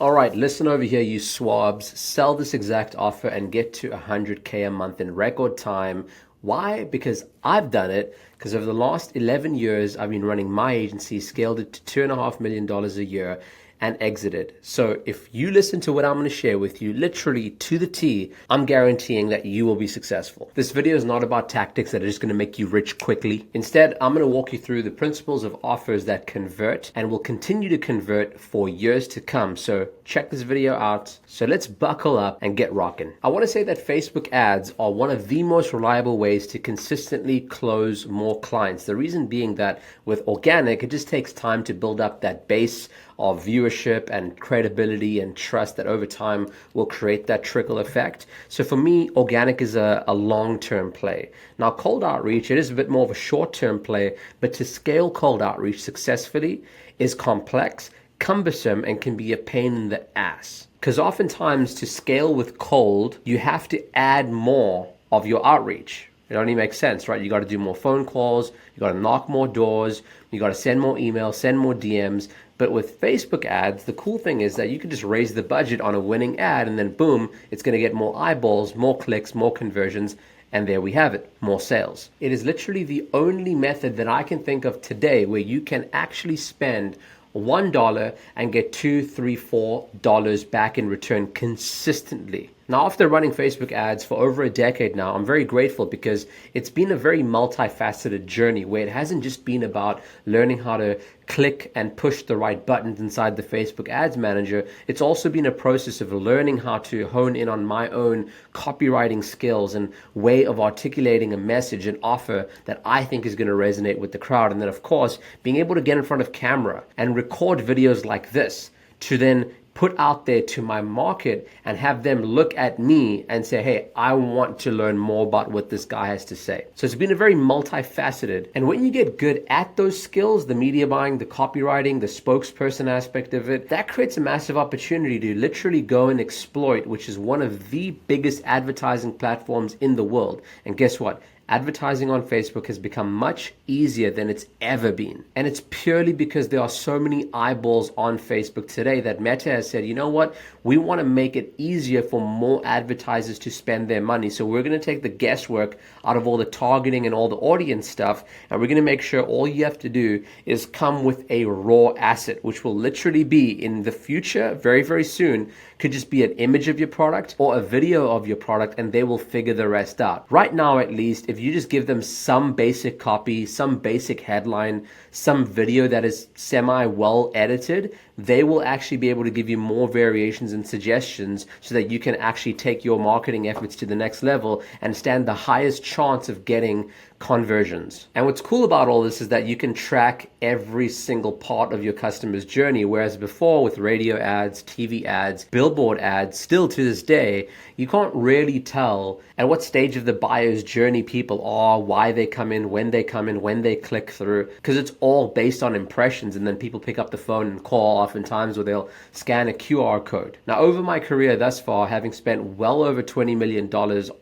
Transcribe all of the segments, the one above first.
All right, listen over here, you swabs. Sell this exact offer and get to 100K a month in record time. Why? Because I've done it. Because over the last 11 years, I've been running my agency, scaled it to $2.5 million a year, and exited. So if you listen to what I'm going to share with you, literally to the T, I'm guaranteeing that you will be successful. This video is not about tactics that are just going to make you rich quickly. Instead, I'm going to walk you through the principles of offers that convert and will continue to convert for years to come. So check this video out. So let's buckle up and get rocking. I want to say that Facebook ads are one of the most reliable ways to consistently close more clients. The reason being that with organic, it just takes time to build up that base of viewership and credibility and trust that over time will create that trickle effect. So for me, organic is a long-term play. Now, cold outreach, it is a bit more of a short-term play, but to scale cold outreach successfully is complex, cumbersome, and can be a pain in the ass. Because oftentimes to scale with cold, you have to add more of your outreach. It only makes sense, right? You got to do more phone calls, you got to knock more doors, you got to send more emails, send more DMs. But with Facebook ads, the cool thing is that you can just raise the budget on a winning ad and then boom, it's going to get more eyeballs, more clicks, more conversions, and there we have it, more sales. It is literally the only method that I can think of today where you can actually spend $1 and get $2, $3, $4 back in return consistently. Now, after running Facebook ads for over a decade now, I'm very grateful because it's been a very multifaceted journey where it hasn't just been about learning how to click and push the right buttons inside the Facebook Ads Manager. It's also been a process of learning how to hone in on my own copywriting skills and way of articulating a message and offer that I think is going to resonate with the crowd. And then, of course, being able to get in front of camera and record videos like this to then put out there to my market and have them look at me and say, hey, I want to learn more about what this guy has to say. So it's been a very multifaceted. And when you get good at those skills, the media buying, the copywriting, the spokesperson aspect of it, that creates a massive opportunity to literally go and exploit, which is one of the biggest advertising platforms in the world. And guess what? Advertising on Facebook has become much easier than it's ever been. And it's purely because there are so many eyeballs on Facebook today that Meta has said, you know what? We want to make it easier for more advertisers to spend their money. So we're going to take the guesswork out of all the targeting and all the audience stuff. And we're going to make sure all you have to do is come with a raw asset, which will literally be in the future, very, very soon, could just be an image of your product or a video of your product, and they will figure the rest out. Right now, at least, if you just give them some basic copy, some basic headline, some video that is semi well edited, they will actually be able to give you more variations and suggestions so that you can actually take your marketing efforts to the next level and stand the highest chance of getting conversions. And what's cool about all this is that you can track every single part of your customer's journey, whereas before with radio ads, TV ads, billboard ads, still to this day, you can't really tell at what stage of the buyer's journey people are, why they come in, when they click through, because it's all based on impressions, and then people pick up the phone and call oftentimes, or they'll scan a QR code. Now, over my career thus far, having spent well over $20 million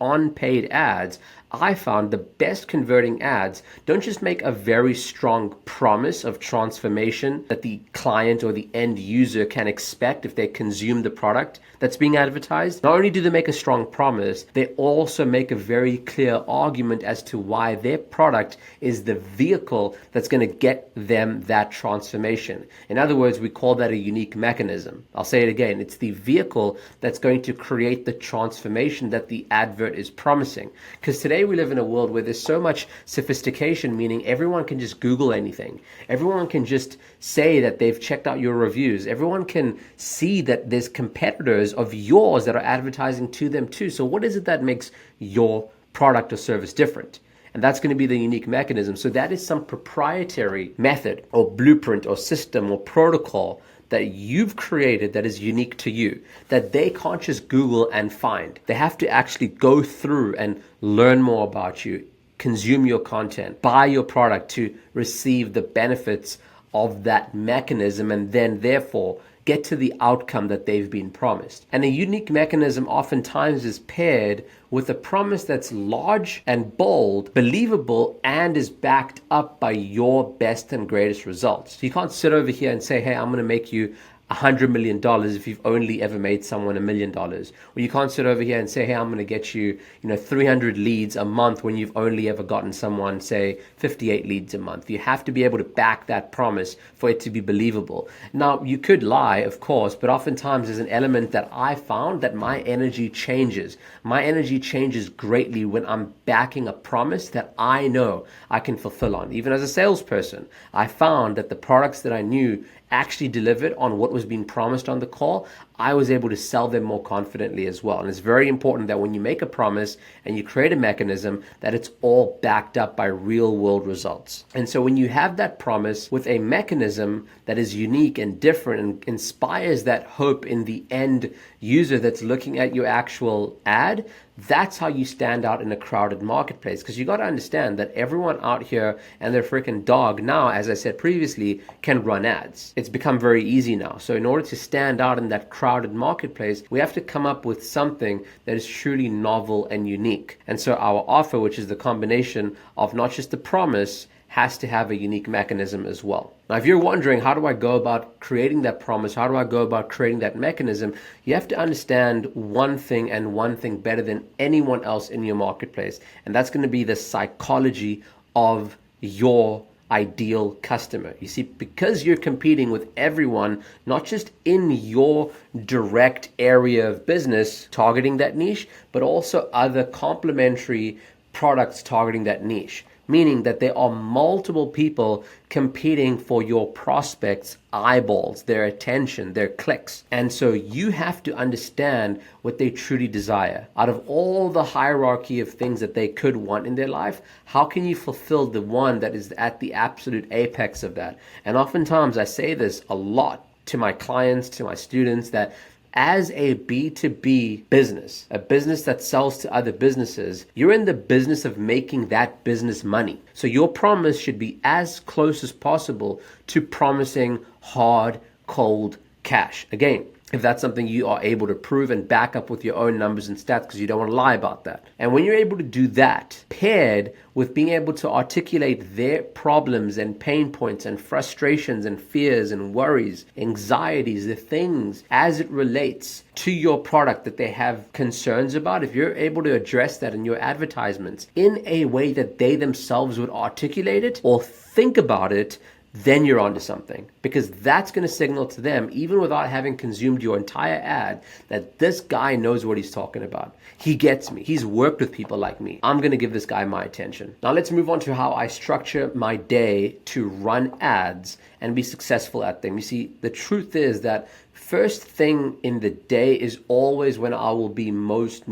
on paid ads, I found the best converting ads don't just make a very strong promise of transformation that the client or the end user can expect if they consume the product that's being advertised. Not only do they make a strong promise, they also make a very clear argument as to why their product is the vehicle that's going to get them that transformation. In other words, we call that a unique mechanism. I'll say it again. It's the vehicle that's going to create the transformation that the advert is promising. Because today we live in a world where there's so much sophistication, meaning everyone can just Google anything. Everyone can just say that they've checked out your reviews. Everyone can see that there's competitors of yours that are advertising to them too. So what is it that makes your product or service different? And that's going to be the unique mechanism. So that is some proprietary method or blueprint or system or protocol that you've created that is unique to you, that they can't just Google and find. They have to actually go through and learn more about you, consume your content, buy your product to receive the benefits of that mechanism, and then therefore get to the outcome that they've been promised. And a unique mechanism oftentimes is paired with a promise that's large and bold, believable, and is backed up by your best and greatest results. You can't sit over here and say, hey, I'm going to make you $100 million if you've only ever made someone $1 million. Or you can't sit over here and say, hey, I'm going to get you, 300 leads a month when you've only ever gotten someone, say, 58 leads a month. You have to be able to back that promise for it to be believable. Now, you could lie, of course, but oftentimes there's an element that I found that my energy changes. My energy changes greatly when I'm backing a promise that I know I can fulfill on. Even as a salesperson, I found that the products that I knew actually delivered on what was being promised on the call, I was able to sell them more confidently as well. And it's very important that when you make a promise and you create a mechanism, that it's all backed up by real world results. And so when you have that promise with a mechanism that is unique and different and inspires that hope in the end user that's looking at your actual ad, that's how you stand out in a crowded marketplace. Because you got to understand that everyone out here and their freaking dog now, as I said previously, can run ads. It's become very easy now. So in order to stand out in that crowded marketplace, we have to come up with something that is truly novel and unique. And so our offer, which is the combination of not just the promise, has to have a unique mechanism as well. Now, if you're wondering, how do I go about creating that promise? How do I go about creating that mechanism? You have to understand one thing and one thing better than anyone else in your marketplace. And that's going to be the psychology of your ideal customer. You see, because you're competing with everyone, not just in your direct area of business targeting that niche, but also other complementary products targeting that niche. Meaning that there are multiple people competing for your prospects' eyeballs, their attention, their clicks. And so you have to understand what they truly desire. Out of all the hierarchy of things that they could want in their life, how can you fulfill the one that is at the absolute apex of that? And oftentimes I say this a lot to my clients, to my students, that as a B2B business, a business that sells to other businesses, you're in the business of making that business money. So your promise should be as close as possible to promising hard, cold cash. Again, if that's something you are able to prove and back up with your own numbers and stats, because you don't want to lie about that. And when you're able to do that, paired with being able to articulate their problems and pain points and frustrations and fears and worries, anxieties, the things as it relates to your product that they have concerns about, if you're able to address that in your advertisements in a way that they themselves would articulate it or think about it, then you're onto something, because that's going to signal to them, even without having consumed your entire ad, that this guy knows what he's talking about. He gets me. He's worked with people like me. I'm going to give this guy my attention. Now let's move on to how I structure my day to run ads and be successful at them. You see, the truth is that first thing in the day is always when I will be most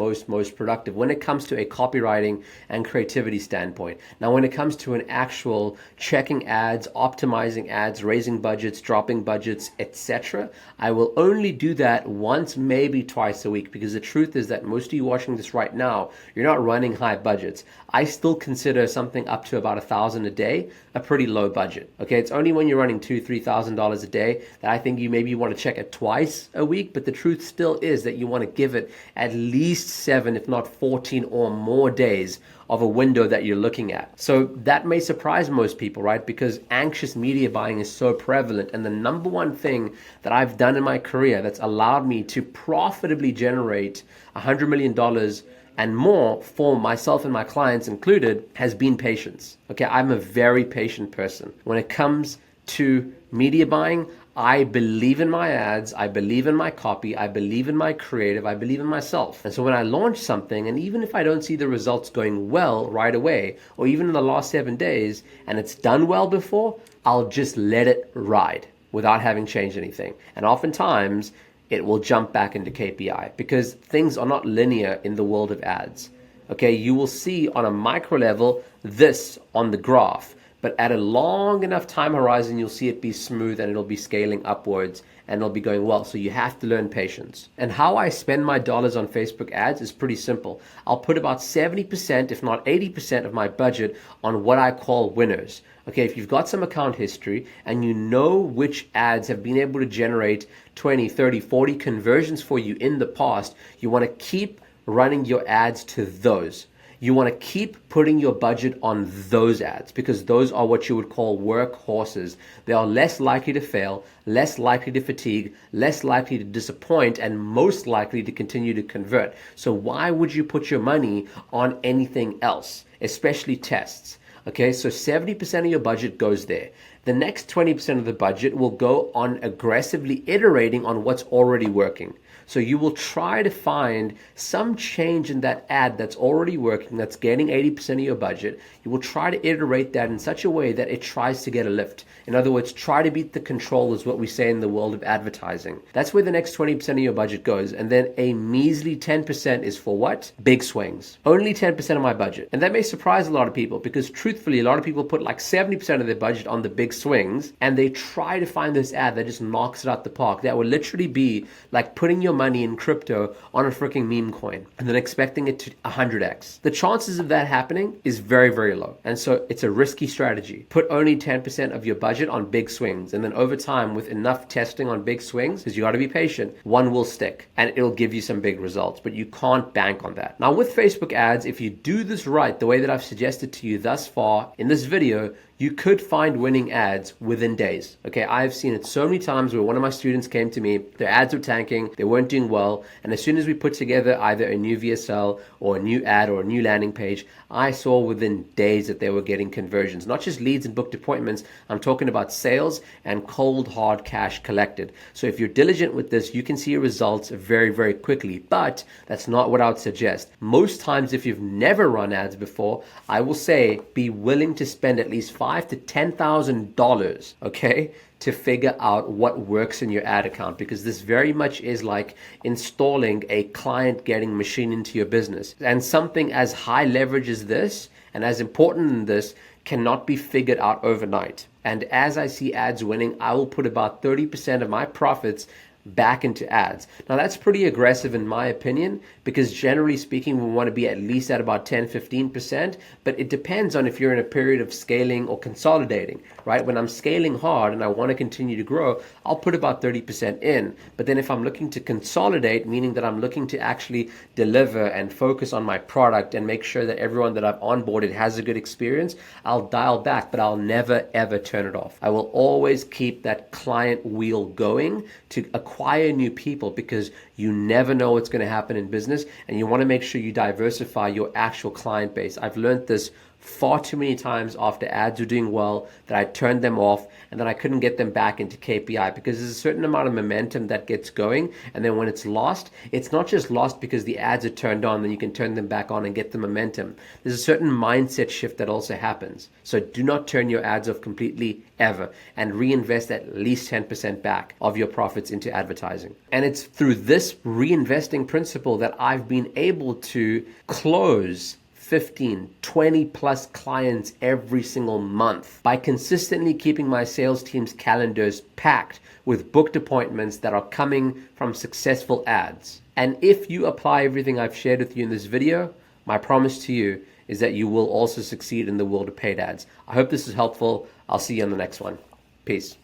productive when it comes to a copywriting and creativity standpoint. Now, when it comes to an actual checking ads, optimizing ads, raising budgets, dropping budgets, etc., I will only do that once, maybe twice a week, because the truth is that most of you watching this right now, you're not running high budgets. I still consider something up to about $1,000 a day a pretty low budget. Okay, it's only when you're running $2,000-$3,000 a day that I think you maybe want to check it twice a week, but the truth still is that you want to give it at least 7, if not 14 or more days of a window that you're looking at. So that may surprise most people, right? Because anxious media buying is so prevalent. And the number one thing that I've done in my career that's allowed me to profitably generate $100 million and more for myself and my clients included has been patience. Okay, I'm a very patient person. When it comes to media buying, I believe in my ads, I believe in my copy, I believe in my creative, I believe in myself. And so when I launch something, and even if I don't see the results going well right away, or even in the last 7 days, and it's done well before, I'll just let it ride without having changed anything. And oftentimes, it will jump back into KPI because things are not linear in the world of ads. Okay, you will see on a micro level this on the graph, but at a long enough time horizon, you'll see it be smooth and it'll be scaling upwards and it'll be going well. So you have to learn patience. And how I spend my dollars on Facebook ads is pretty simple. I'll put about 70%, if not 80% of my budget on what I call winners. Okay, if you've got some account history and you know which ads have been able to generate 20, 30, 40 conversions for you in the past, you want to keep running your ads to those. you want to keep putting your budget on those ads because those are what you would call workhorses. They are less likely to fail, less likely to fatigue, less likely to disappoint, and most likely to continue to convert. So why would you put your money on anything else, especially tests? Okay, so 70% of your budget goes there. The next 20% of the budget will go on aggressively iterating on what's already working. So you will try to find some change in that ad that's already working, that's getting 80% of your budget. You will try to iterate that in such a way that it tries to get a lift. In other words, try to beat the control is what we say in the world of advertising. That's where the next 20% of your budget goes. And then a measly 10% is for what? Big swings. Only 10% of my budget. And that may surprise a lot of people because truthfully, a lot of people put like 70% of their budget on the big swings and they try to find this ad that just knocks it out the park. That would literally be like putting your money in crypto on a freaking meme coin and then expecting it to 100x. The chances of that happening is very, very low. And so it's a risky strategy. Put only 10% of your budget on big swings. And then over time, with enough testing on big swings, because you got to be patient, one will stick and it'll give you some big results, but you can't bank on that. Now with Facebook ads, if you do this right, the way that I've suggested to you thus far in this video, you could find winning ads within days. Okay, I've seen it so many times where one of my students came to me, their ads were tanking, they weren't doing well, and as soon as we put together either a new VSL or a new ad or a new landing page, I saw within days that they were getting conversions, not just leads and booked appointments. I'm talking about sales and cold hard cash collected. So if you're diligent with this, you can see your results very, very quickly, but that's not what I would suggest. Most times, if you've never run ads before, I will say be willing to spend at least $5,000 to $10,000, okay, to figure out what works in your ad account, because this very much is like installing a client getting machine into your business. And something as high leverage as this and as important as this cannot be figured out overnight. And as I see ads winning, I will put about 30% of my profits back into ads. Now that's pretty aggressive in my opinion, because generally speaking, we want to be at least at about 10-15%, but it depends on if you're in a period of scaling or consolidating, right? When I'm scaling hard and I want to continue to grow, I'll put about 30% in. But then if I'm looking to consolidate, meaning that I'm looking to actually deliver and focus on my product and make sure that everyone that I've onboarded has a good experience, I'll dial back, but I'll never ever turn it off. I will always keep that client wheel going to acquire new people, because you never know what's going to happen in business and you want to make sure you diversify your actual client base. I've learned this far too many times after ads were doing well that I turned them off and then I couldn't get them back into KPI, because there's a certain amount of momentum that gets going, and then when it's lost, it's not just lost because the ads are turned on, then you can turn them back on and get the momentum. There's a certain mindset shift that also happens. So do not turn your ads off completely ever, and reinvest at least 10% back of your profits into advertising. And it's through this reinvesting principle that I've been able to close 15, 20 plus clients every single month by consistently keeping my sales team's calendars packed with booked appointments that are coming from successful ads. And if you apply everything I've shared with you in this video, my promise to you is that you will also succeed in the world of paid ads. I hope this is helpful. I'll see you on the next one. Peace.